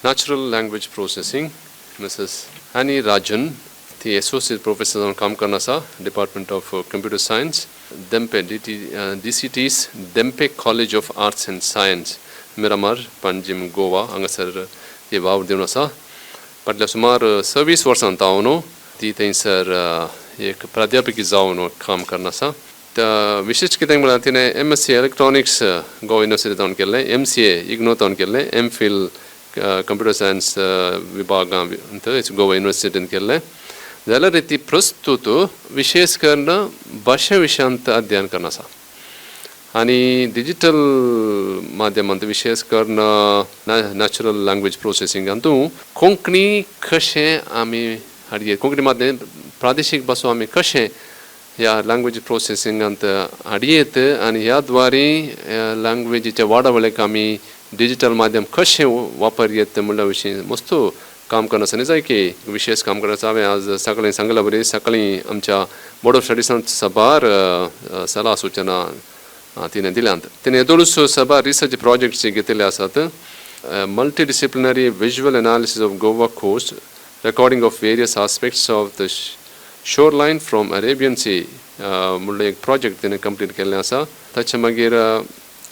Natural Language Processing, Mrs. Annie Rajan, the Associate Professor on Kam Karna sa, Department of Computer Science, Dhempe, DCT's Dhempe College of Arts and Science, Miramar, Panjim, Goa, Angasar, Yevav Devnasa, Patla Sumar Service Varsantauno, Titain Sir, Ek Pradhyapiki Zauno, Kam Karna sa. The विशिष्ट कितने बनाते हैं MSc Electronics गो university तौन के लिए MCA IGNOU तौन के लिए MPhil Computer Science विभाग अंतर इस गो यूनिवर्सिटी के लिए ज़्यादा रीति प्रस्तुत विशेष करना भाषा विषयांत अध्ययन करना सा आणि डिजिटल माध्यम अंत विशेष करना Natural Language Processing अंतु कोंकणी कशे आमी हरिये कोंकणी माध्यम प्रादेशिक भाषा आमी कशे या लँग्वेज प्रोसेसिंग अंत अडियेत आणि याद्वारे लँग्वेजच्या वाढवले आम्ही डिजिटल माध्यम कसे वापरयेत म्हणल्याविषयी मस्त काम करण्यासाठी जाय की विशेष काम करायचं आहे आज सकाळी सांगला बरे सकाळी आमच्या बोर्ड ऑफ स्टडीज सभार सल्ला सूचना तिने दिल्यांत तिने दोलूस सभा रिसर्च प्रोजेक्टचे घेतले असतात multidisciplinary visual analysis of Goa coast recording of various aspects of the shoreline from Arabian Sea मुळे एक प्रोजेक्ट तिने कंप्लीट केले असा त्याच्या मागीर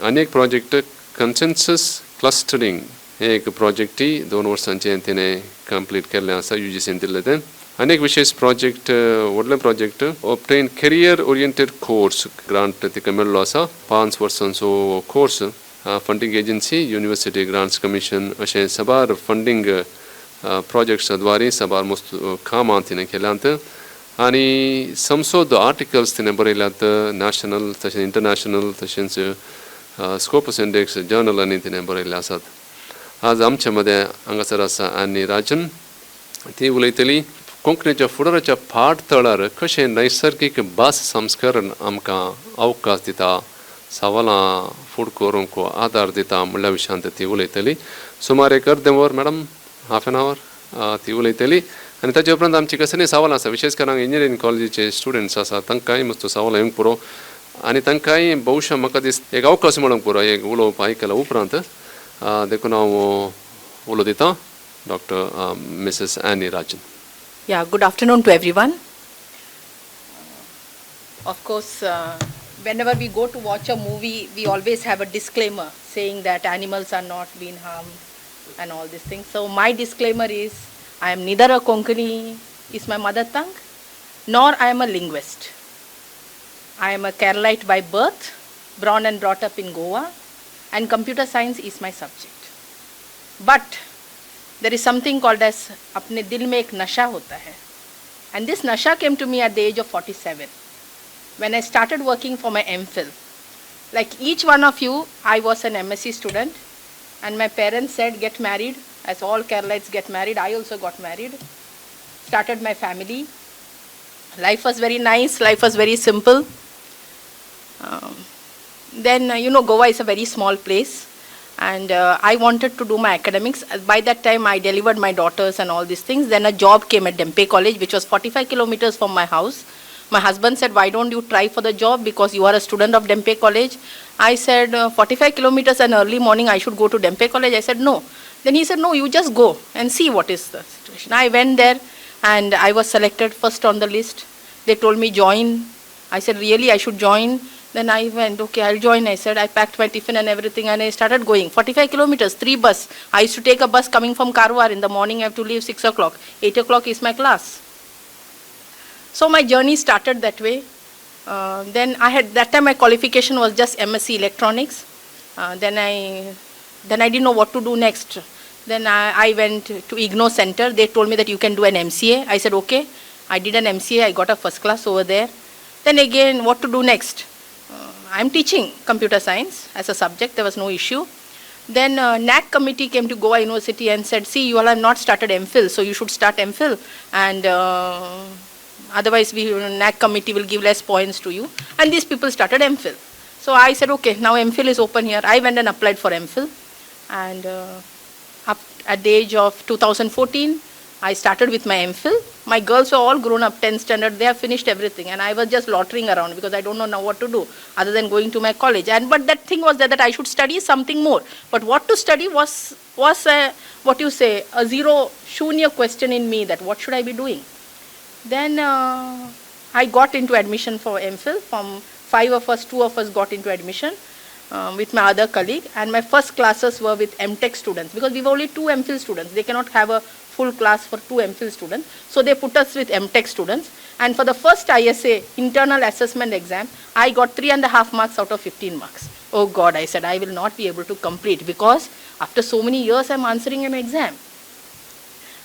अनेक प्रोजेक्ट कन्सेन्सस क्लस्टरिंग हे एक प्रोजेक्ट 2 वर्षांचे तिने कंप्लीट केले असा UGC दिले ते अनेक विशेष प्रोजेक्ट वडले project obtain career oriented course grant तिका मेळलो असा 5 वर्षांचो course funding agency university grants commission असे सबार फंडिंग प्रोजेक्ट्स द्वारे सबार मस्त काम तिने केल्यांत आणि संशोध आर्टिकल्स तिने बरयल्यात नॅशनल तशेंच इंटरनॅशनल तशेंच स्कोपस इंडेक्स जर्नल आणि तिने बरयले आसात आज आमच्या मध्ये हांगासर आसा एनी राजन ती उलयतली कोंकणीच्या फुडाराच्या फाटतळार कशें नैसर्गिक भास संस्करण आमकां अवकाश दिता सवालां फुड करूंक आदार दिता म्हणल्या विशयांत ती उलयतली सुमार एक अर्दें वर मॅडम हाफ एन आवर ती उलयतली आणि त्याच्या उपरांत आमची कसली सवाल आसा विशेष करून इंजिनियरिंग कॉलेजीचे स्टुडंट्स आसा तांकांय मस्त सवाल येवंक पुरो आणि तांकांय बहुशा म्हाका दिसता एक अवकाश मेळोंक पुरो एक उलोवप आयकला उपरांत देखून हांव उलो दितां doctor Mrs any Rajan. Yeah, good afternoon to everyone. Of course, whenever we go to watch a movie, we always have a disclaimer saying that animals are not being harmed and all these things. So my disclaimer is I am neither a Konkani is my mother tongue, nor I am a linguist. I am a Keralite by birth, born and brought up in Goa, and computer science is my subject. But there is something called as apne dil mein ek nasha hota hai, and this nasha came to me at the age of 47 when I started working for my MPhil. Like each one of you, I was an MSc student, and my parents said get married. As all Keralites get married, I also got married, started my family. Life was very nice, life was very simple. Then Goa is a very small place, and I wanted to do my academics. By that time I delivered my daughters and all these things. Then a job came at Dhempe College, which was 45 kilometers from my house. My husband said, why don't you try for the job because you are a student of Dhempe College. I said 45 kilometers and early morning I should go to Dhempe College. I said no. Then he said, no, you just go and see what is the situation. I went there and I was selected first on the list. They told me join. I said, really, I should join? Then I went, okay, I'll join. I said, I packed my tiffin and everything and I started going. 45 kilometers, 3 bus. I used to take a bus coming from Karwar. In the morning I have to leave 6 o'clock. 8 o'clock is my class. So my journey started that way. Then that time my qualification was just MSc Electronics. Then I didn't know what to do next. Then I went to IGNO Center. They told me that you can do an MCA. I said, okay. I did an MCA. I got a first class over there. Then again, what to do next? I'm teaching computer science as a subject. There was no issue. Then NAC committee came to Goa University and said, see, you all have not started MPhil, so you should start MPhil. And otherwise, NAC committee will give less points to you. And these people started MPhil. So I said, okay, now MPhil is open here. I went and applied for MPhil. And up at the age of 2014, I started with my MPhil. My girls were all grown up, 10th standard. They have finished everything. And I was just loitering around because I don't know now what to do other than going to my college. But that thing was that I should study something more. But what to study was a zero, shunya question in me, that what should I be doing? Then I got into admission for MPhil. From 5 of us, 2 of us got into admission with my other colleague. And my first classes were with MTech students, because we were only 2 MPhil students. They cannot have a full class for 2 MPhil students. So they put us with MTech students. And for the first ISA, internal assessment exam, I got 3.5 marks out of 15 marks. Oh God, I said, I will not be able to complete, because after so many years I'm answering an exam.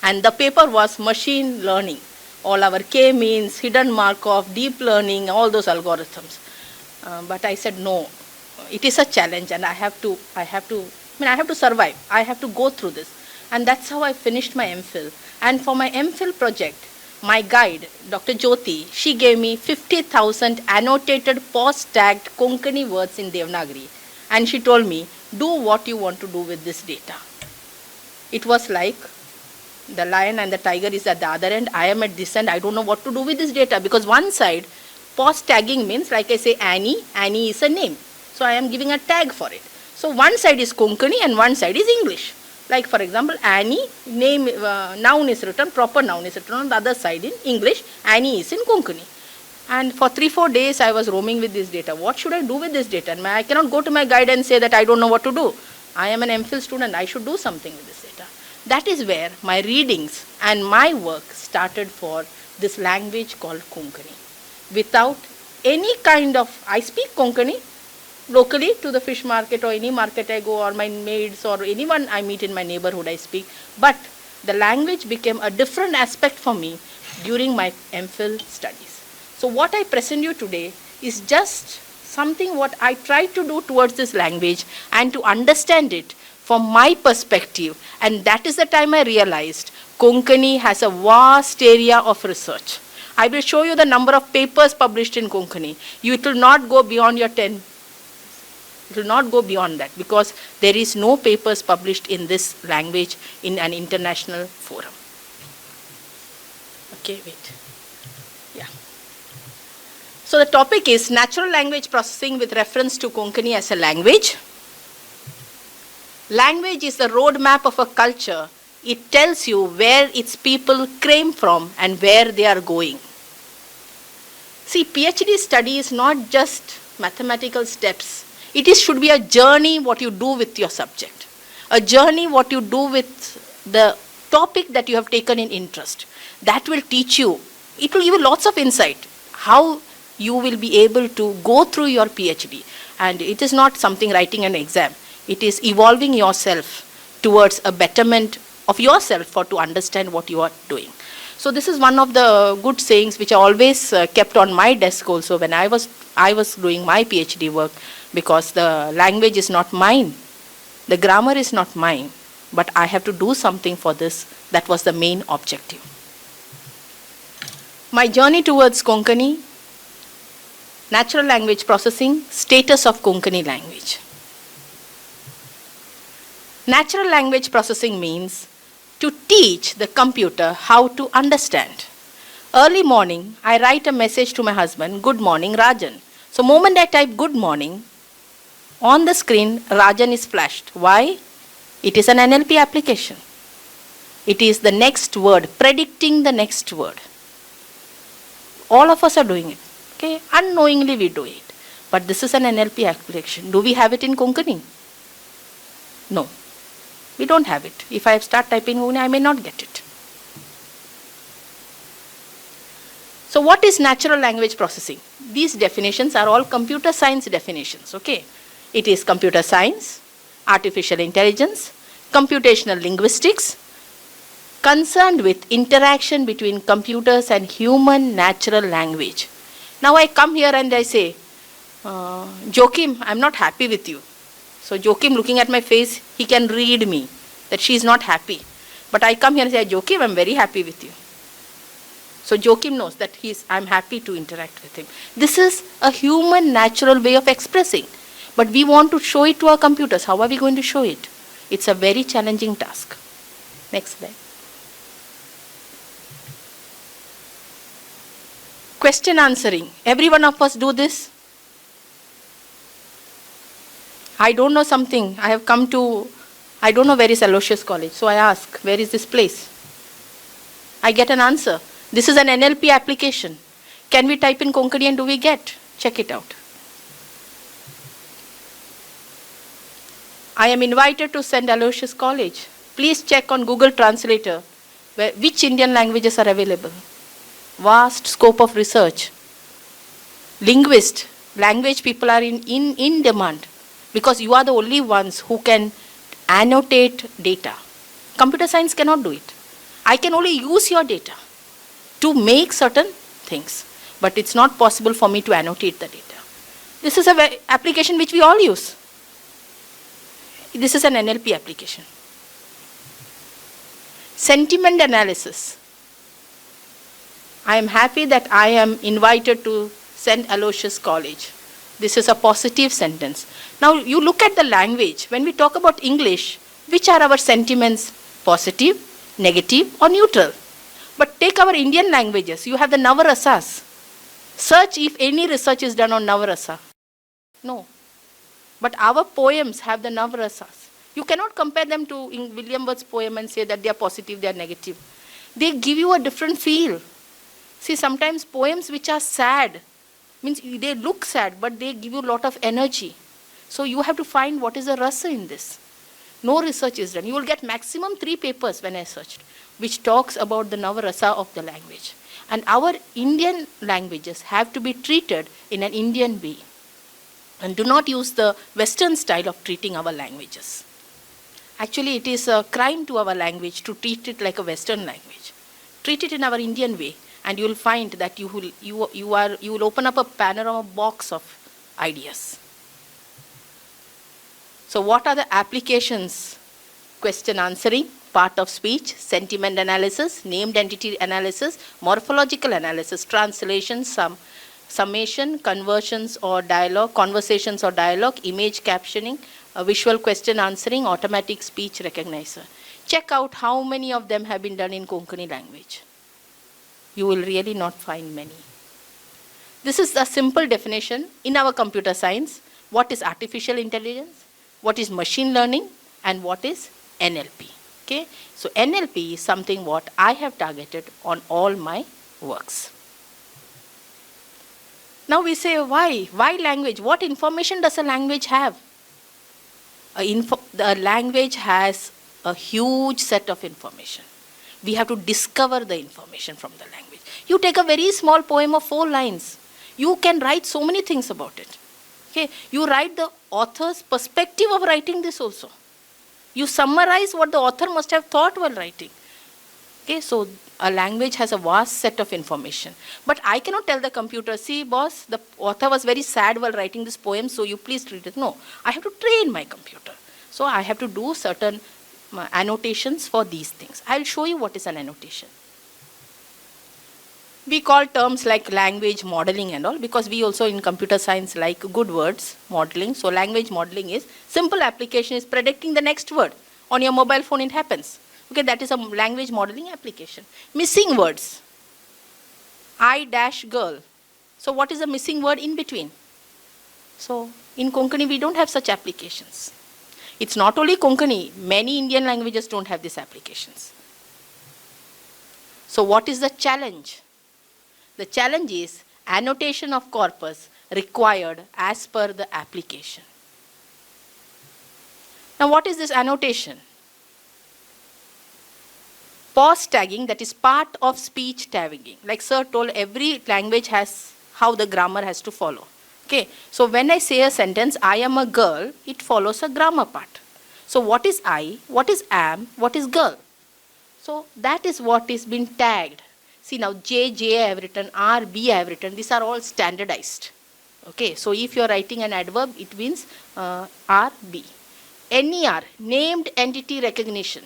And the paper was machine learning. All our K-means, hidden Markov, deep learning, all those algorithms. But I said, no, it is a challenge and I have to survive. I have to go through this. And that's how I finished my MPhil. And for my MPhil project, my guide, Dr. Jyoti, she gave me 50,000 annotated post-tagged Konkani words in Devanagari. And she told me, do what you want to do with this data. It was like the lion and the tiger is at the other end. I am at this end. I don't know what to do with this data, because one side, post-tagging means, like I say, Annie. Annie is a name. So I am giving a tag for it. So one side is Konkani and one side is English. Like for example, Annie, name, noun is written, proper noun is written on the other side in English. Annie is in Konkani. And for 3-4 days I was roaming with this data. What should I do with this data? And I cannot go to my guide and say that I don't know what to do. I am an MPhil student. I should do something with this data. That is where my readings and my work started for this language called Konkani. Without any kind of, I speak Konkani locally to the fish market or any market I go, or my maids or anyone I meet in my neighborhood I speak. But the language became a different aspect for me during my MPhil studies. So what I present you today is just something what I tried to do towards this language and to understand it from my perspective. And that is the time I realized Konkani has a vast area of research. I will show you the number of papers published in Konkani. It will not go beyond your 10. It will not go beyond that, because there is no papers published in this language in an international forum. Okay, wait. Yeah. So the topic is natural language processing with reference to Konkani as a language. Language is the roadmap of a culture. It tells you where its people came from and where they are going. See, PhD study is not just mathematical steps. It should be a journey what you do with your subject. A journey what you do with the topic that you have taken in interest. That will teach you, it will give you lots of insight how you will be able to go through your PhD. And it is not something writing an exam. It is evolving yourself towards a betterment of yourself for to understand what you are doing. So this is one of the good sayings which I always kept on my desk also when I was doing my PhD work, because the language is not mine, the grammar is not mine, but I have to do something for this. That was the main objective. My journey towards Konkani, natural language processing, status of Konkani language. Natural language processing means to teach the computer how to understand. Early morning, I write a message to my husband, good morning, Rajan. So moment I type good morning, on the screen, Rajan is flashed. Why? It is an NLP application. It is the next word, predicting the next word. All of us are doing it. Okay? Unknowingly we do it. But this is an NLP application. Do we have it in Konkani? No. We don't have it. If I start typing Konkani, I may not get it. So what is natural language processing? These definitions are all computer science definitions. Okay? It is computer science, artificial intelligence, computational linguistics, concerned with interaction between computers and human natural language. Now I come here and I say, Joachim, I'm not happy with you. So Joachim, looking at my face, he can read me that she is not happy. But I come here and say, Joachim, I'm very happy with you. So Joachim knows that I'm happy to interact with him. This is a human natural way of expressing. But we want to show it to our computers. How are we going to show it? It's a very challenging task. Next slide. Question answering. Every one of us do this. I don't know something. I have come to, I don't know where is Aloysius College. So I ask, where is this place? I get an answer. This is an NLP application. Can we type in Konkani and do we get? Check it out. I am invited to send Aloysius College. Please check on Google Translator which Indian languages are available. Vast scope of research. Linguist, language people are in demand because you are the only ones who can annotate data. Computer science cannot do it. I can only use your data to make certain things, but it's not possible for me to annotate the data. This is an application which we all use. This is an NLP application. Sentiment analysis. I am happy that I am invited to send Aloysius College. This is a positive sentence. Now you look at the language. When we talk about English, which are our sentiments? Positive, negative or neutral. But take our Indian languages. You have the Navarasas. Search if any research is done on Navarasa. No. But our poems have the Navarasas. You cannot compare them to William Words's poem and say that they are positive, they are negative. They give you a different feel. See, sometimes poems which are sad, means they look sad, but they give you a lot of energy. So you have to find what is the rasa in this. No research is done. You will get maximum 3 papers when I searched, which talks about the Navarasa of the language. And our Indian languages have to be treated in an Indian way. And do not use the Western style of treating our languages. Actually, it is a crime to our language to treat it like a Western language. Treat it in our Indian way, and you will find that you will open up a panorama box of ideas. So what are the applications? Question answering, part of speech, sentiment analysis, named entity analysis, morphological analysis, translation, summation, conversions or dialogue, conversations or dialogue, image captioning, visual question answering, automatic speech recognizer. Check out how many of them have been done in Konkani language. You will really not find many. This is a simple definition in our computer science. What is artificial intelligence? What is machine learning? And what is NLP? Okay? So NLP is something what I have targeted on all my works. Now we say, why? Why language? What information does a language have? The language has a huge set of information. We have to discover the information from the language. You take a very small poem of 4 lines. You can write so many things about it. Okay? You write the author's perspective of writing this also. You summarize what the author must have thought while writing. Okay? So a language has a vast set of information. But I cannot tell the computer, see boss, the author was very sad while writing this poem, so you please treat it. No, I have to train my computer. So I have to do certain annotations for these things. I'll show you what is an annotation. We call terms like language modeling and all, because we also in computer science like good words modeling. So language modeling is simple application is predicting the next word. On your mobile phone it happens. Okay, that is a language modeling application. Missing words. I-girl. So what is the missing word in between? So in Konkani we don't have such applications. It's not only Konkani, many Indian languages don't have these applications. So what is the challenge? The challenge is annotation of corpus required as per the application. Now what is this annotation? Pause tagging, that is part of speech tagging. Like sir told, every language has how the grammar has to follow. Okay, so when I say a sentence, I am a girl, it follows a grammar part. So what is I, what is am, what is girl? So that is what is been tagged. See now J I have written, R, B I have written, these are all standardized. Okay, so if you are writing an adverb, it means R, B. NER, named entity recognition.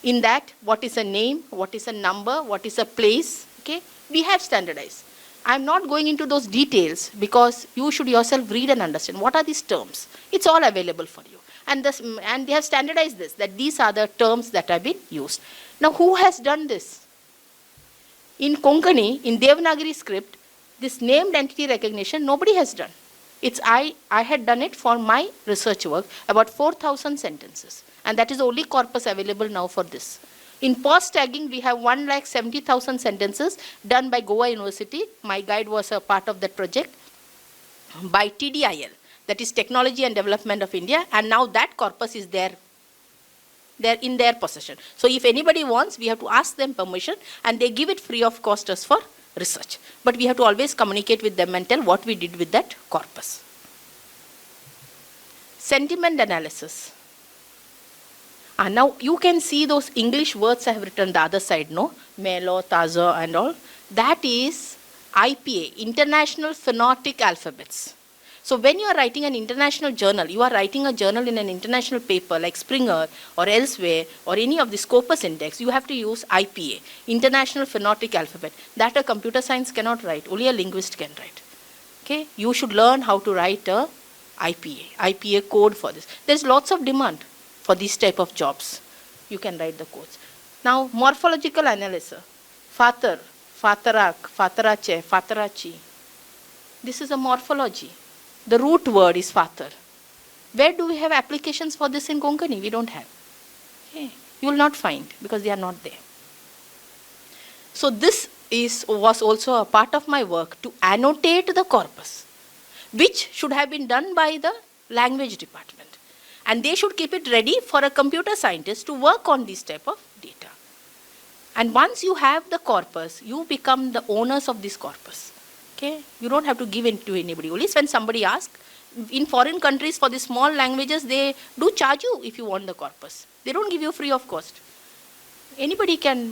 In that, what is a name, what is a number, what is a place, okay? We have standardized. I'm not going into those details because you should yourself read and understand what are these terms. It's all available for you. And they have standardized this, that these are the terms that have been used. Now, who has done this? In Konkani, in Devanagari script, This named entity recognition, nobody has done. I had done it for my research work, about 4,000 sentences. And that is the only corpus available now for this. In POS tagging, we have 1,70,000 sentences done by Goa University. My guide was a part of that project by TDIL, that is Technology and Development of India. And now that corpus is there. They're in their possession. So if anybody wants, we have to ask them permission, and they give it free of cost as for research. But we have to always communicate with them and tell what we did with that corpus. Sentiment analysis. Now you can see those English words I have written the other side, no? Melo, Taza and all. That is IPA, International Phonetic Alphabets. So when you are writing an international journal, you are writing a journal in an international paper like Springer or elsewhere or any of the Scopus Index, you have to use IPA, International Phonetic Alphabet. That a computer science cannot write, only a linguist can write. Okay? You should learn how to write a IPA code for this. There's lots of demand for these type of jobs. You can write the codes. Now, morphological analysis. Father, Fatarak, Fatarache, Fatarachi. This is a morphology. The root word is father. Where do we have applications for this in Konkani? We don't have. Okay. You will not find because they are not there. So this was also a part of my work to annotate the corpus, which should have been done by the language department. And they should keep it ready for a computer scientist to work on this type of data. And once you have the corpus, you become the owners of this corpus. Okay? You don't have to give it to anybody. Only when somebody asks, in foreign countries for the small languages, they do charge you if you want the corpus. They don't give you free of cost. Anybody can,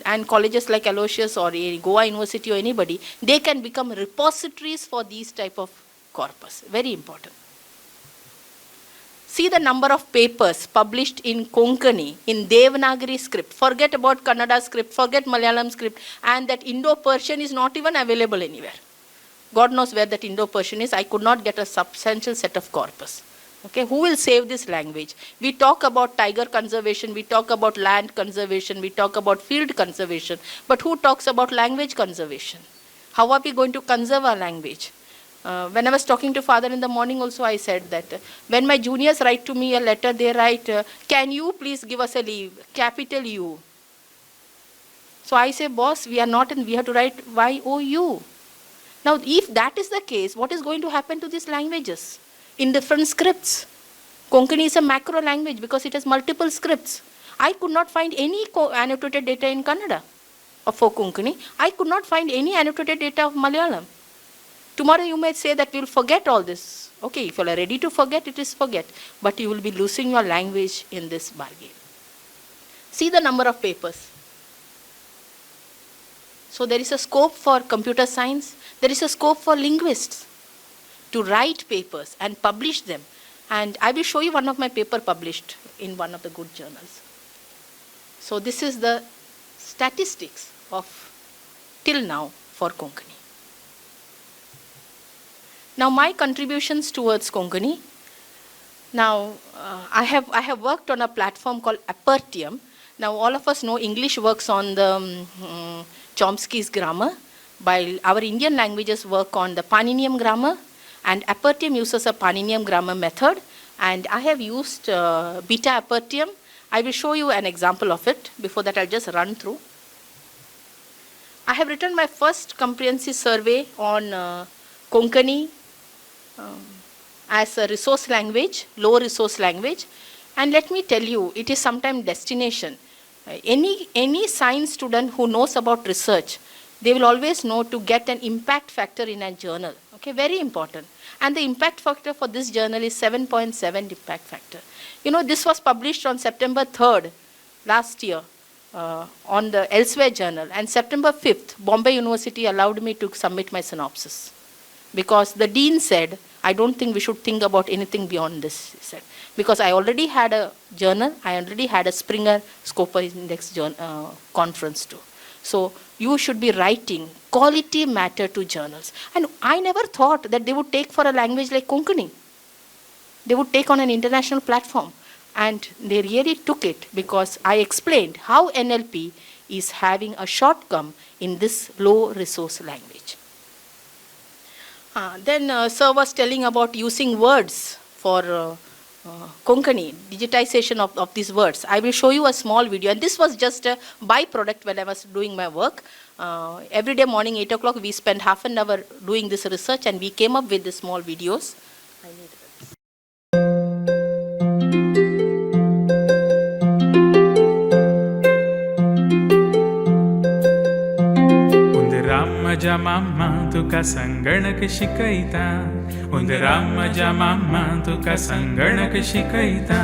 and colleges like Aloysius or Goa University or anybody, they can become repositories for these type of corpus. Very important. See the number of papers published in Konkani, in Devanagari script. Forget about Kannada script, forget Malayalam script, and that Indo-Persian is not even available anywhere. God knows where that Indo-Persian is. I could not get a substantial set of corpus. Okay, who will save this language? We talk about tiger conservation, we talk about land conservation, we talk about field conservation, but who talks about language conservation? How are we going to conserve our language? When I was talking to father in the morning also, I said that when my juniors write to me a letter, they write, can you please give us a leave, capital U. So I say, boss, we are not in, we have to write YOU. Now, if that is the case, what is going to happen to these languages in different scripts? Konkani is a macro language because it has multiple scripts. I could not find any annotated data in Kannada for Konkani. I could not find any annotated data of Malayalam. Tomorrow you might say that we will forget all this. Okay, if you are ready to forget, it is forget. But you will be losing your language in this bargain. See the number of papers. So there is a scope for computer science. There is a scope for linguists to write papers and publish them. And I will show you one of my paper published in one of the good journals. So this is the statistics of till now for Konkani. Now my contributions towards Konkani. Now I have worked on a platform called Apertium. Now all of us know English works on the Chomsky's grammar, while our Indian languages work on the Paninian grammar, and Apertium uses a Paninian grammar method, and I have used Beta Apertium. I will show you an example of it. Before that, I'll just run through. I have written my first comprehensive survey on Konkani as a resource language, low resource language, and let me tell you, it is sometimes destination. Any science student who knows about research, they will always know to get an impact factor in a journal. Okay, very important. And the impact factor for this journal is 7.7 impact factor. You know, this was published on September 3rd last year on the Elsewhere journal, and September 5th, Bombay University allowed me to submit my synopsis. Because the dean said, I don't think we should think about anything beyond this, he said. Because I already had a journal, I already had a Springer Scopus Index conference too. So you should be writing quality matter to journals. And I never thought that they would take for a language like Konkani. They would take on an international platform. And they really took it because I explained how NLP is having a shortcome in this low resource language. Then sir was telling about using words for Konkani, digitization of these words. I will show you a small video, and this was just a byproduct when I was doing my work. Every day morning 8 o'clock we spent half an hour doing this research, and we came up with the small videos. I need this. माझ्या मामा तुका संगणक शिकयता उंदराम माझ्या मामा तुका संगणक शिकयता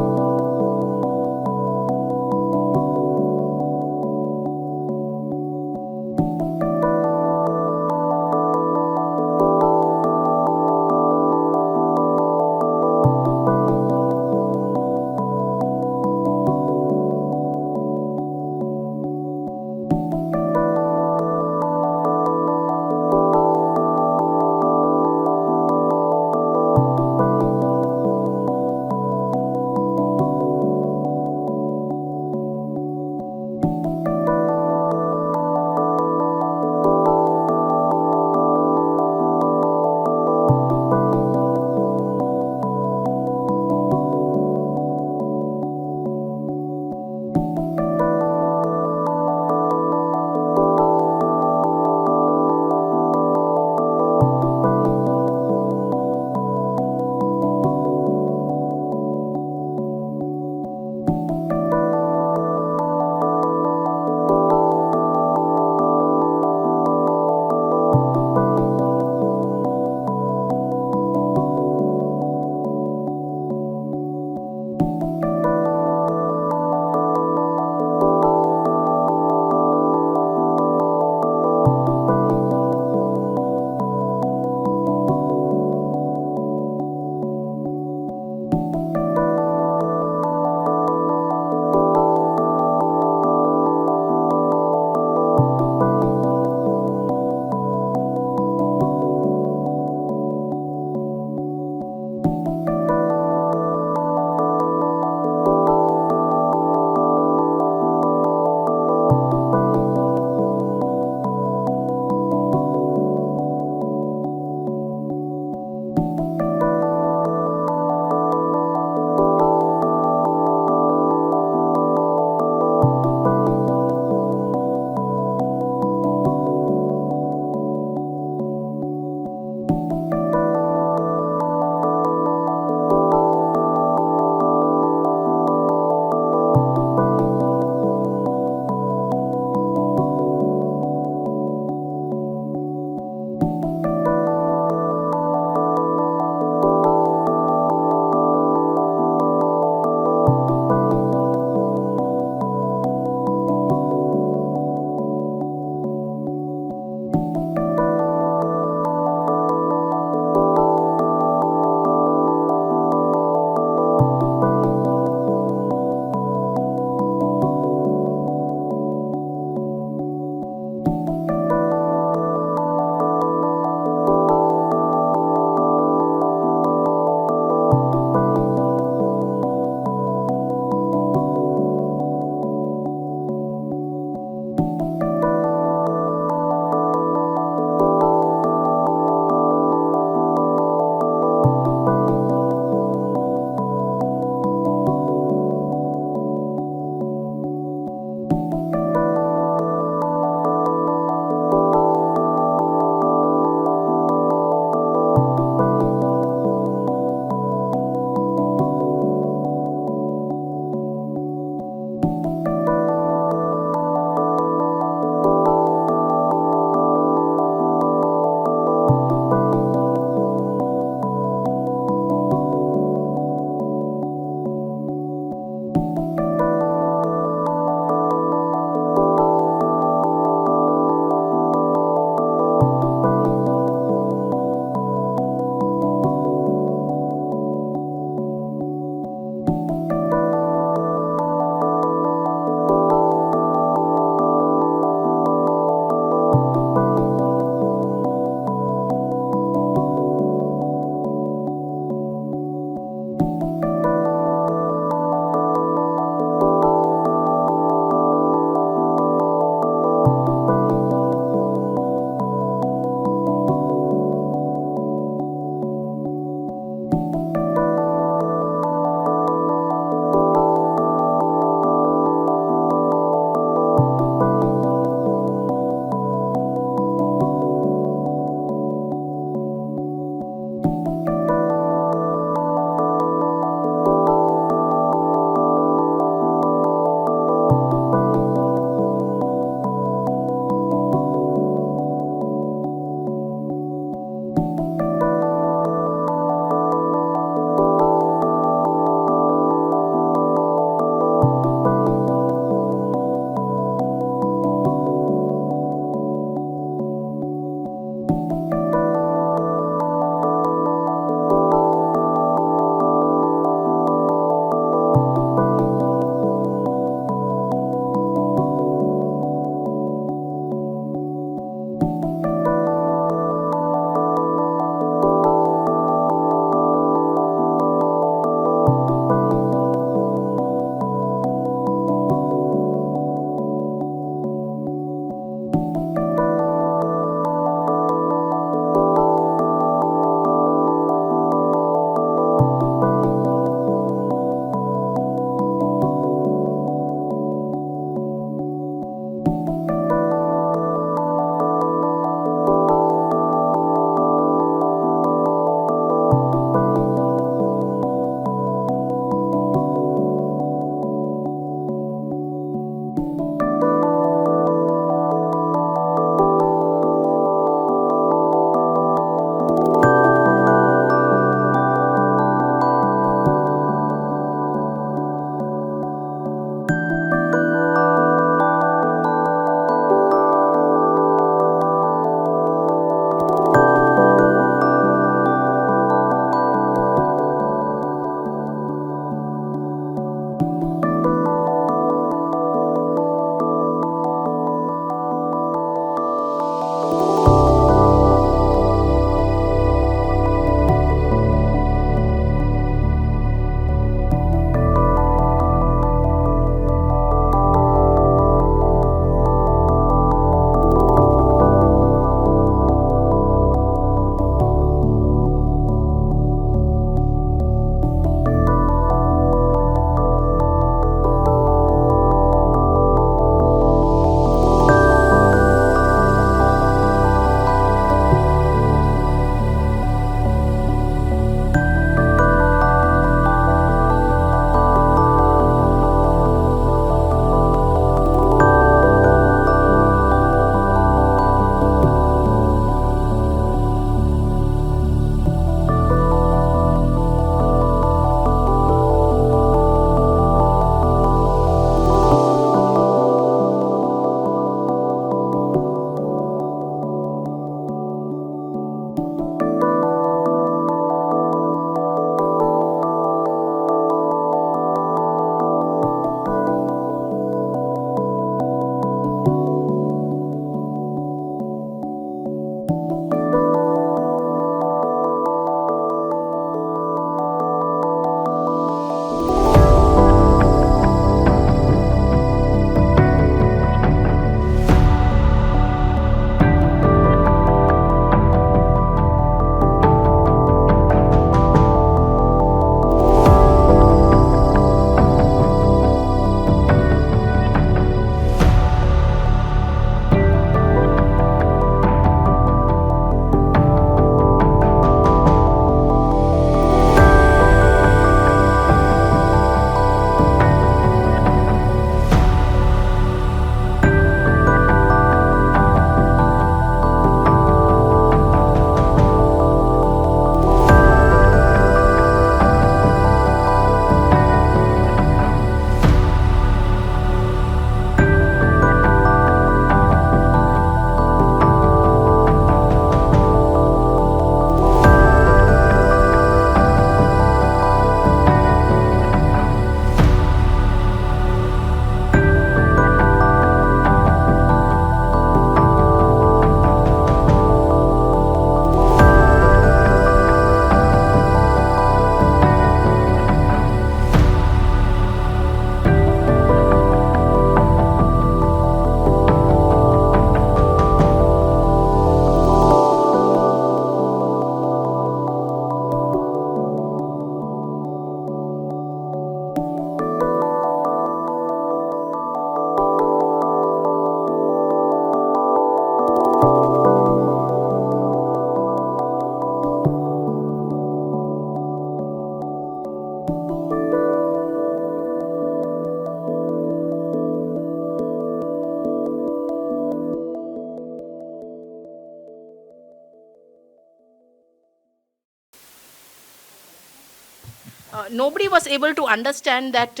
nobody was able to understand that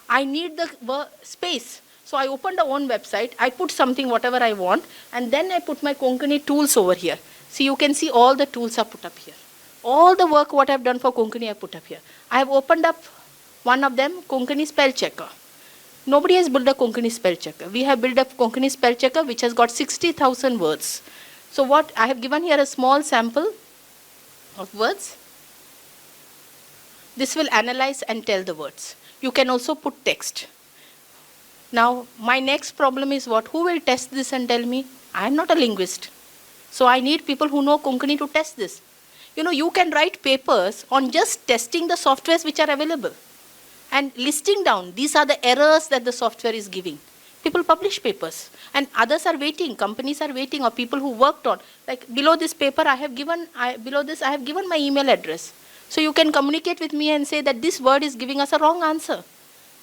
I need the space. So I opened a own website, I put something whatever I want, and then I put my Konkani tools over here. So you can see all the tools are put up here. All the work what I've done for Konkani I put up here. I have opened up one of them, Konkani spell checker. Nobody has built a Konkani spell checker. We have built a Konkani spell checker which has got 60,000 words. So what I have given here a small sample of words. This will analyze and tell the words. You can also put text. Now, my next problem is what? Who will test this and tell me? I am not a linguist. So I need people who know Konkani to test this. You know, you can write papers on just testing the softwares which are available and listing down, these are the errors that the software is giving. People publish papers and others are waiting, companies are waiting, or people who worked on. Like below this paper I have given, below this I have given my email address. So you can communicate with me and say that this word is giving us a wrong answer.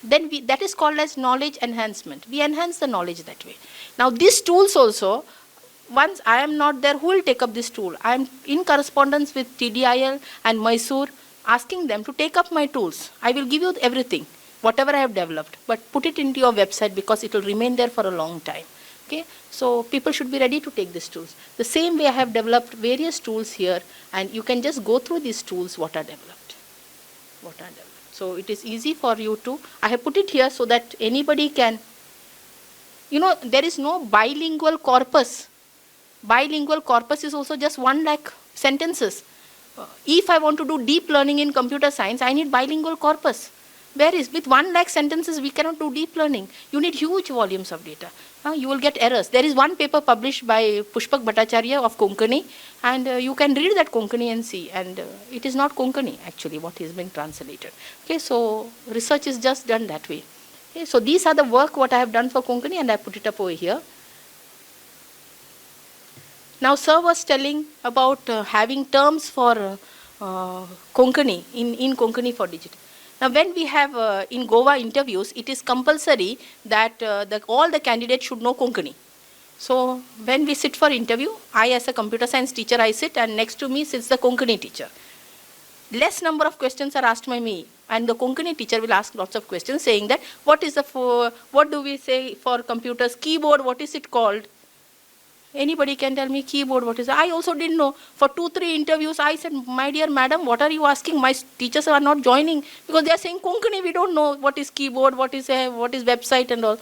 Then that is called as knowledge enhancement. We enhance the knowledge that way. Now these tools also, once I am not there, who will take up this tool? I am in correspondence with TDIL and Mysore, asking them to take up my tools. I will give you everything, whatever I have developed, but put it into your website because it will remain there for a long time. Okay? So people should be ready to take these tools. The same way I have developed various tools here, and you can just go through these tools what are developed. So it is easy for you to, I have put it here so that anybody can, you know, there is no bilingual corpus. Bilingual corpus is also just 1 lakh sentences. If I want to do deep learning in computer science, I need bilingual corpus. Whereas with 1 lakh sentences, we cannot do deep learning. You need huge volumes of data. You will get errors. There is one paper published by Pushpak Bhattacharya of Konkani, and you can read that Konkani and see. And it is not Konkani, actually, what is being translated. Okay, so research is just done that way. Okay, so these are the work what I have done for Konkani, and I put it up over here. Now, sir was telling about having terms for Konkani, in Konkani for digital. Now, when we have in Goa interviews, it is compulsory that all the candidates should know Konkani. So, when we sit for interview, I as a computer science teacher, I sit, and next to me sits the Konkani teacher. Less number of questions are asked by me, and the Konkani teacher will ask lots of questions saying that, what do we say for computers, keyboard, what is it called? Anybody can tell me keyboard, what is it? I also didn't know. For 2-3 interviews, I said, my dear madam, what are you asking? My teachers are not joining because they are saying Konkani, we don't know what is keyboard, what is website and all.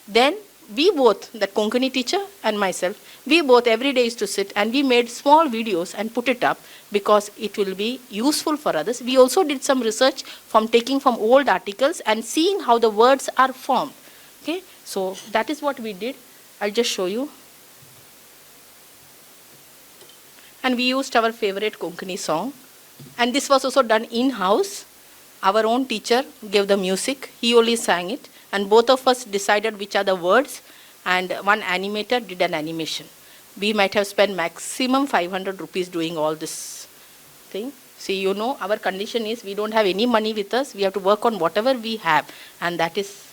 Then we both, that Konkani teacher and myself, we both every day used to sit and we made small videos and put it up because it will be useful for others. We also did some research from taking from old articles and seeing how the words are formed. Okay, so that is what we did. I'll just show you. And we used our favorite Konkani song. And this was also done in-house. Our own teacher gave the music. He only sang it. And both of us decided which are the words. And one animator did an animation. We might have spent maximum 500 rupees doing all this thing. See, you know, our condition is we don't have any money with us. We have to work on whatever we have. And that is...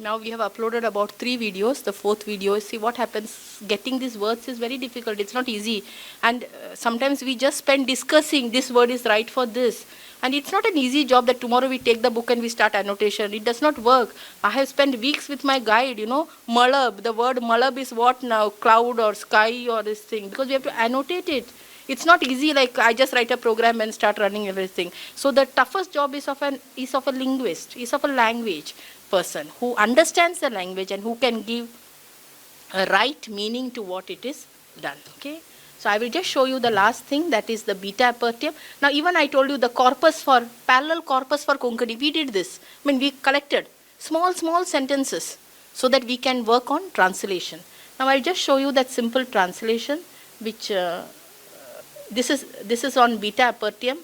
Now we have uploaded about 3 videos. The 4th video, see what happens, getting these words is very difficult. It's not easy. And sometimes we just spend discussing this word is right for this. And it's not an easy job that tomorrow we take the book and we start annotation. It does not work. I have spent weeks with my guide, you know, malab. The word malab is what now? Cloud or sky or this thing. Because we have to annotate it. It's not easy like I just write a program and start running everything. So the toughest job is of a linguist, is of a language person who understands the language and who can give a right meaning to what it is done. Okay, so I will just show you the last thing, that is the beta apertium. Now even I told you the corpus for parallel corpus for Konkani, we did this. I mean, we collected small sentences so that we can work on translation. Now I'll just show you that simple translation which this is on beta apertium.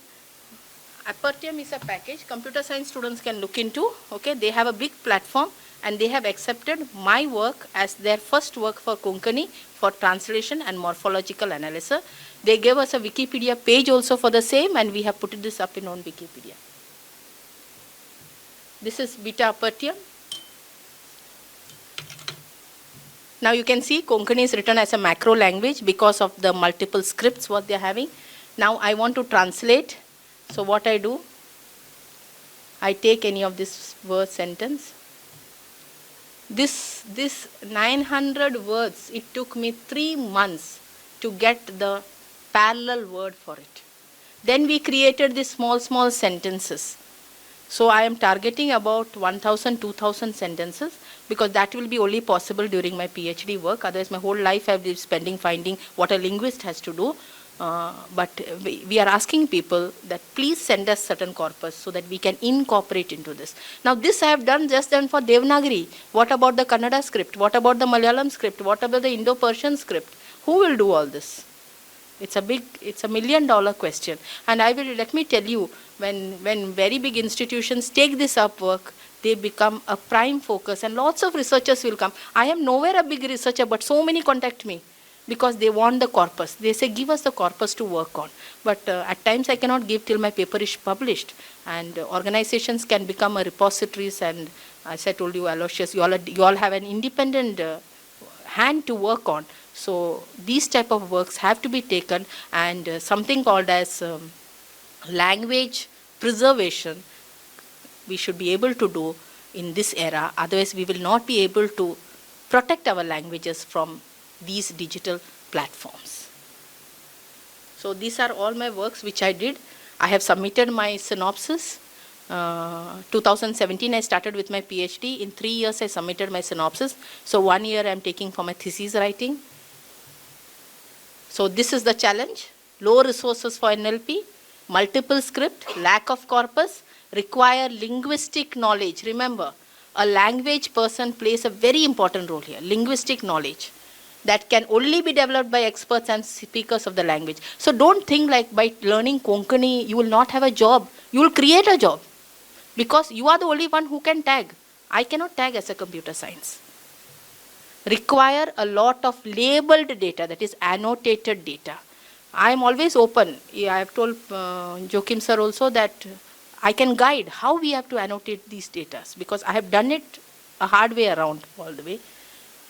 Apertium is a package computer science students can look into. Okay, they have a big platform and they have accepted my work as their first work for Konkani for translation and morphological analysis. They gave us a Wikipedia page also for the same, and we have put this up in on Wikipedia. This is beta apertium. Now you can see Konkani is written as a macro language because of the multiple scripts what they are having. Now I want to translate. So what I do, I take any of this word sentence. This 900 words, it took me 3 months to get the parallel word for it. Then we created these small sentences. So I am targeting about 1,000, 2,000 sentences, because that will be only possible during my PhD work. Otherwise, my whole life I have been spending finding what a linguist has to do. But we are asking people that please send us certain corpus so that we can incorporate into this. Now this I have just done for Devanagari. What about the Kannada script? What about the Malayalam script? What about the Indo-Persian script? Who will do all this? It's a $1 million question. And let me tell you, when very big institutions take this up work, they become a prime focus and lots of researchers will come. I am nowhere a big researcher, but so many contact me because they want the corpus. They say, give us the corpus to work on. But at times I cannot give till my paper is published. And organizations can become a repositories, and as I told you, Aloysius, you all have an independent hand to work on. So these type of works have to be taken, and something called as language preservation we should be able to do in this era. Otherwise we will not be able to protect our languages from these digital platforms. So these are all my works which I did. I have submitted my synopsis. 2017 I started with my PhD. In 3 years I submitted my synopsis. So 1 year I am taking for my thesis writing. So this is the challenge. Low resources for NLP, multiple script, lack of corpus, require linguistic knowledge. Remember, a language person plays a very important role here. Linguistic knowledge that can only be developed by experts and speakers of the language. So don't think like by learning Konkani you will not have a job. You will create a job because you are the only one who can tag. I cannot tag as a computer science. Require a lot of labeled data, that is annotated data. I am always open. I have told Joachim sir also that I can guide how we have to annotate these data because I have done it a hard way around all the way.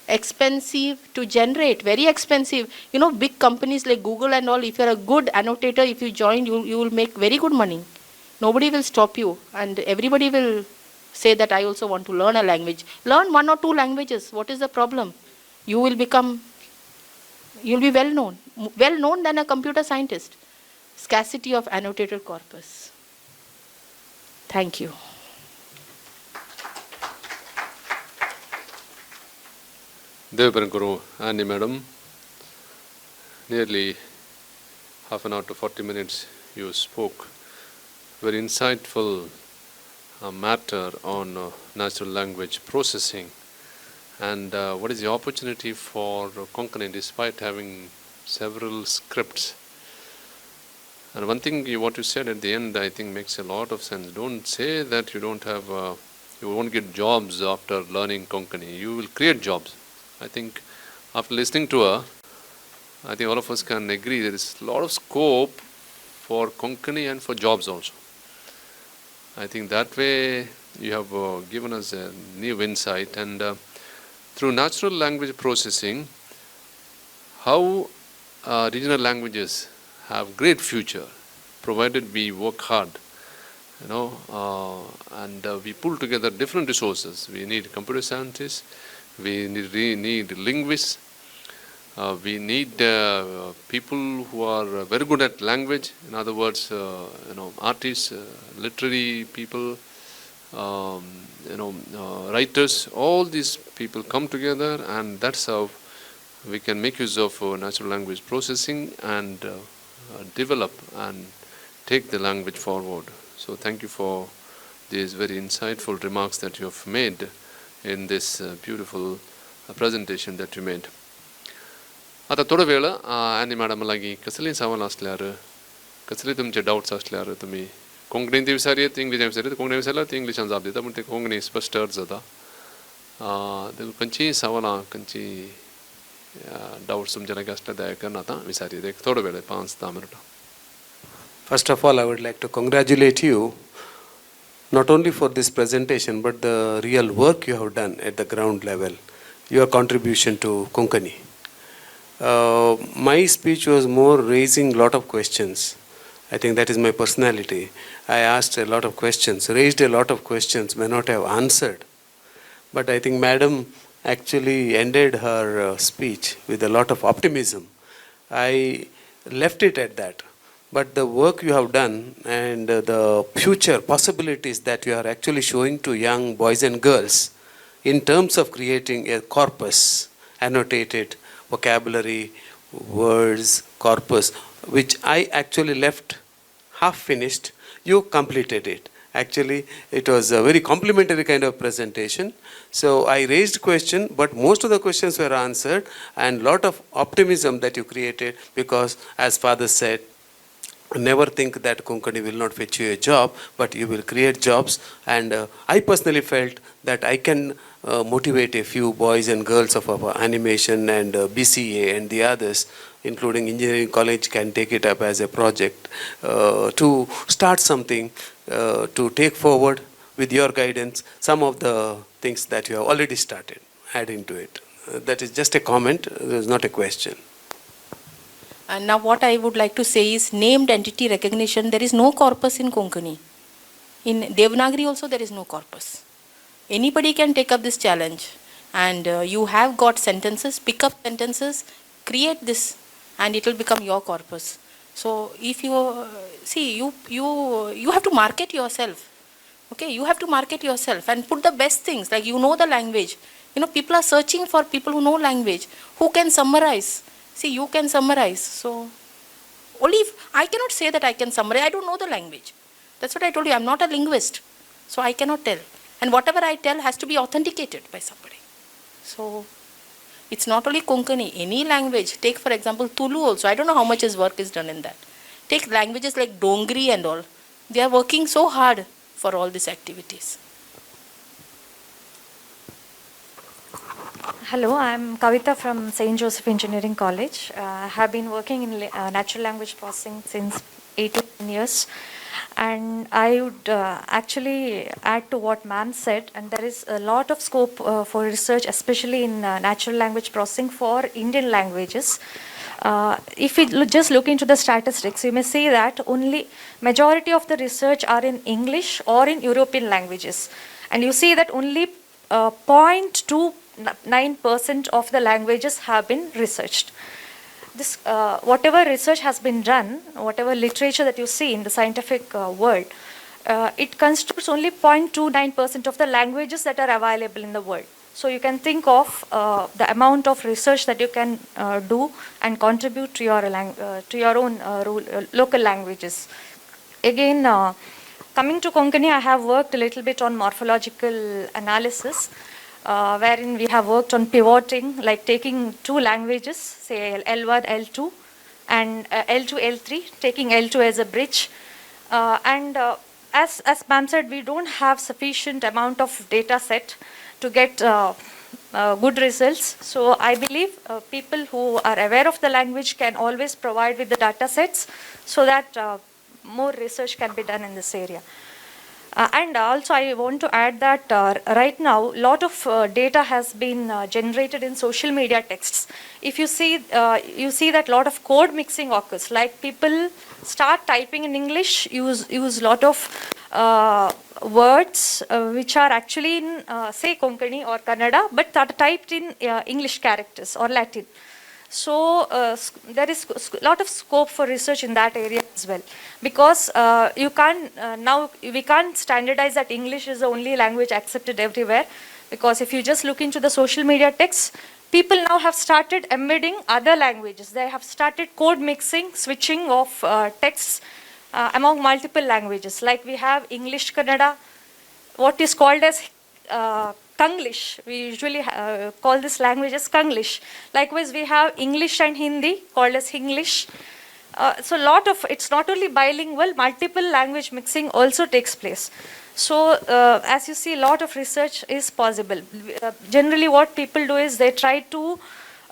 Expensive to generate, very expensive. You know, big companies like Google and all, if you are a good annotator, if you join, you will make very good money. Nobody will stop you, and everybody will say that I also want to learn a language. Learn 1 or 2 languages. What is the problem? You will be well known than a computer scientist. Scarcity of annotated corpus. Thank you. Devaparan Guru, Annie Madam, nearly half an hour to 40 minutes you spoke. Very insightful matter on natural language processing, and what is the opportunity for Konkani despite having several scripts. And one thing what you said at the end I think makes a lot of sense. Don't say that you don't have, you won't get jobs after learning Konkani. You will create jobs. I think after listening to her, I think all of us can agree there is a lot of scope for Konkani and for jobs also. I think that way you have given us a new insight, and through natural language processing, how regional languages have great future, provided we work hard, you know, and we pull together different resources. We need computer scientists, we need linguists, we need people who are very good at language. In other words, you know, artists, literary people, you know, writers. All these people come together, and that's how we can make use of natural language processing and develop and take the language forward. So thank you for these very insightful remarks that you have made in this beautiful presentation that you made. आता थोडा वेळ आणि madam लागी कसली सवाल असल्यार कसले तुमचे doubts असल्यार तुम्ही कोंकणीन ती विचारयेत इंग्लिशान विचारयेत कोंकणी विचारल्यार ती इंग्लिशान जाप दिता पूण ते कोंकणी स्पश्ट अर्थ जाता खंयचीय सवालां खंयची डाउट्स तुमचे लागी असल्या दया करून आतां विचारयेत एक थोडो वेळ 5-10 मिनटां. First of all, I would like to congratulate you not only for this presentation but the real work you have done at the ground level, your contribution to Konkani. My speech was more raising a lot of questions, I think that is my personality. I asked a lot of questions, raised a lot of questions, may not have answered. But I think Madam actually ended her speech with a lot of optimism. I left it at that. But the work you have done and the future possibilities that you are actually showing to young boys and girls in terms of creating a corpus, annotated vocabulary, words, corpus, which I actually left half finished, you completed it. Actually, it was a very complimentary kind of presentation. So I raised question, but most of the questions were answered, and lot of optimism that you created, because as Father said, never think that Konkani will not fetch you a job, but you will create jobs. And I personally felt that I can motivate a few boys and girls of our animation and BCA and the others, including engineering college, can take it up as a project to start something, to take forward with your guidance some of the things that you have already started adding to it. That is just a comment, it is not a question. And now what I would like to say is named entity recognition. There is no corpus in Konkani. In Devanagari also there is no corpus. Anybody can take up this challenge, and you have got sentences, pick up sentences, create this, and it will become your corpus. So if you see, you have to market yourself. Okay, you have to market yourself and put the best things, like you know the language. You know, people are searching for people who know language, who can summarize. See, you can summarize. So only if, I cannot say that I can summarize. I don't know the language. That's what I told you. I'm not a linguist. So I cannot tell. And whatever I tell has to be authenticated by somebody. So it's not only Konkani, any language. Take for example Tulu also. I don't know how much his work is done in that. Take languages like Dongri and all. They are working so hard for all these activities. Hello, I'm Kavita from St. Joseph Engineering College. I have been working in natural language processing since 18 years. And I would actually add to what ma'am said, and there is a lot of scope for research, especially in natural language processing for Indian languages. If we just look into the statistics, you may see that only majority of the research are in English or in European languages. And you see that only 0.29% of the languages have been researched. This, whatever research has been done, whatever literature that you see in the scientific world, it constitutes only 0.29% of the languages that are available in the world. So you can think of the amount of research that you can do and contribute to your own local languages. Again, coming to Konkani, I have worked a little bit on morphological analysis, wherein we have worked on pivoting, like taking two languages, say L1, L2, and L2, L3, taking L2 as a bridge. As ma'am said, we don't have sufficient amount of data set to get good results. So I believe people who are aware of the language can always provide with the data sets so that more research can be done in this area. And also I want to add that right now a lot of data has been generated in social media texts. If you see that lot of code mixing occurs, like people start typing in English, use lot of words which are actually in say Konkani or Kannada, but are typed in English characters or Latin. So there is a lot of scope for research in that area as well, because you can't now we can't standardize that English is the only language accepted everywhere, because if you just look into the social media texts, people now have started embedding other languages. They have started code mixing, switching of texts among multiple languages. Like we have English Kannada, what is called as Kanglish. We usually call this language as Kanglish. Likewise, we have English and Hindi called as Hinglish. So lot of, it's not only bilingual, multiple language mixing also takes place. So as you see, a lot of research is possible. Generally what people do is they try to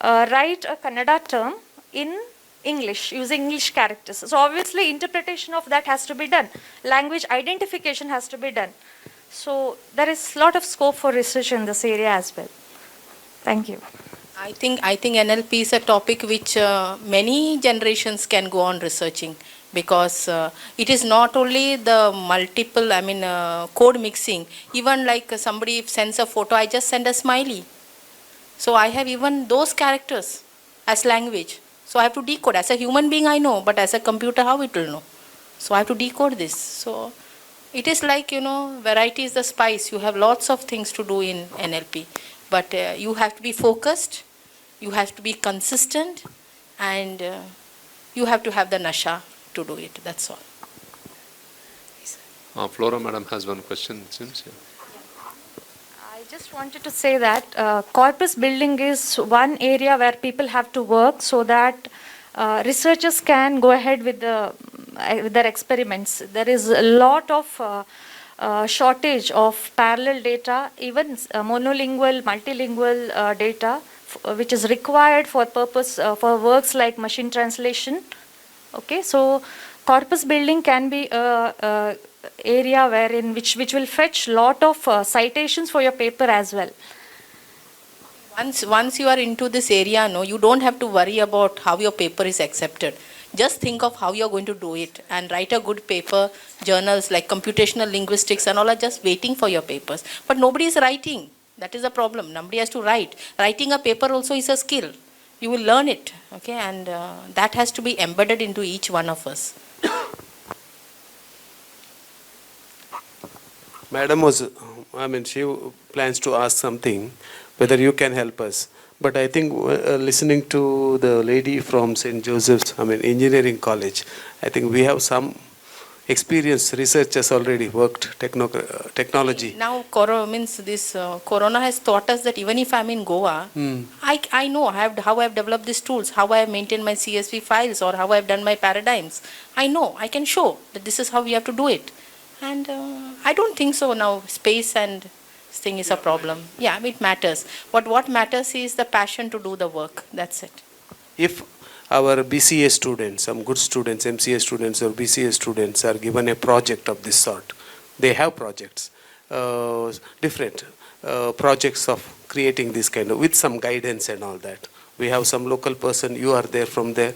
write a Kannada term in English, using English characters. So obviously interpretation of that has to be done. Language identification has to be done. So there is a lot of scope for research in this area as well. Thank you. I think NLP is a topic which many generations can go on researching, because it is not only the multiple, code mixing. Even like somebody sends a photo, I just send a smiley. So I have even those characters as language. So I have to decode. As a human being, I know, but as a computer, how it will know? So I have to decode this. So it is like, variety is the spice. You have lots of things to do in NLP, but you have to be focused, you have to be consistent, and you have to have the nasha to do it. That's all. Flora madam has one question, it seems. Yeah. I just wanted to say that corpus building is one area where people have to work so that researchers can go ahead with their experiments. There is a lot of shortage of parallel data, even monolingual, multilingual data, which is required for purpose for works like machine translation. Okay, so corpus building can be a area wherein which will fetch lot of citations for your paper as well. Once you are into this area, no, you don't have to worry about how your paper is accepted. Just think of how you are going to do it and write a good paper. Journals like computational linguistics and all are just waiting for your papers. But nobody is writing. That is the problem. Nobody has to write. Writing a paper also is a skill. You will learn it, okay, and that has to be embedded into each one of us. Madam was, she plans to ask something, whether you can help us. But I think listening to the lady from St. Joseph's, engineering college, I think we have some experienced researchers already worked technology. Now, Corona has taught us that even if I'm in Goa, I know how I've developed these tools, how I have maintained my CSV files, or how I've done my paradigms. I know, I can show that this is how we have to do it. And I don't think so now space and thing is a problem. Yeah, it matters. But what matters is the passion to do the work. That's it. If our BCA students, some good students, MCA students or BCA students are given a project of this sort, they have projects, different projects of creating this kind of, with some guidance and all that. We have some local person, you are there from there.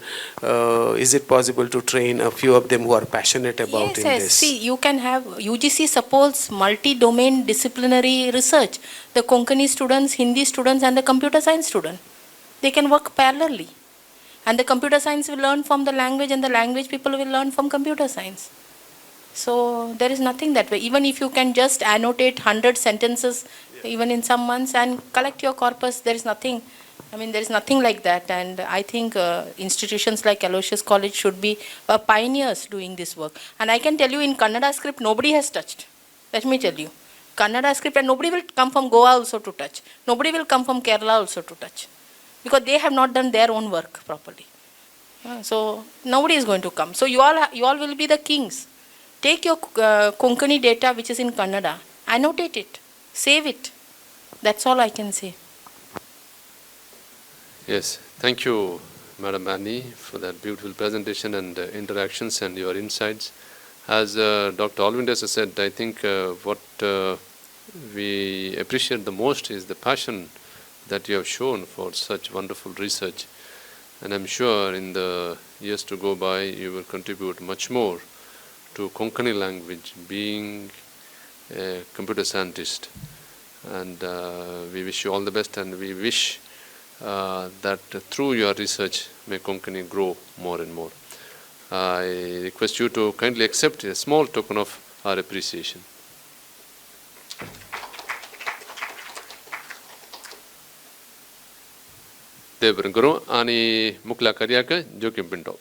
Is it possible to train a few of them who are passionate about this? Yes. See, you can have, UGC supports multi-domain disciplinary research. The Konkani students, Hindi students and the computer science student, they can work parallelly. And the computer science will learn from the language and the language people will learn from computer science. So there is nothing that way. Even if you can just annotate 100 sentences, even in some months, and collect your corpus, there is nothing. There is nothing like that, and I think institutions like Aloysius College should be pioneers doing this work. And I can tell you, in Kannada script, nobody has touched. Let me tell you. Kannada script, and nobody will come from Goa also to touch. Nobody will come from Kerala also to touch. Because they have not done their own work properly. So nobody is going to come. So you all will be the kings. Take your Konkani data, which is in Kannada, annotate it, save it. That's all I can say. Yes, thank you, Madam Annie, for that beautiful presentation and interactions and your insights. As Dr. Alwindas has said, I think what we appreciate the most is the passion that you have shown for such wonderful research. And I'm sure in the years to go by, you will contribute much more to Konkani language, being a computer scientist. And we wish you all the best, and we wish that through your research may Konkani grow more and more. I request you to kindly accept a small token of our appreciation. Debrangaro ani mukla karya ka jokim pinto.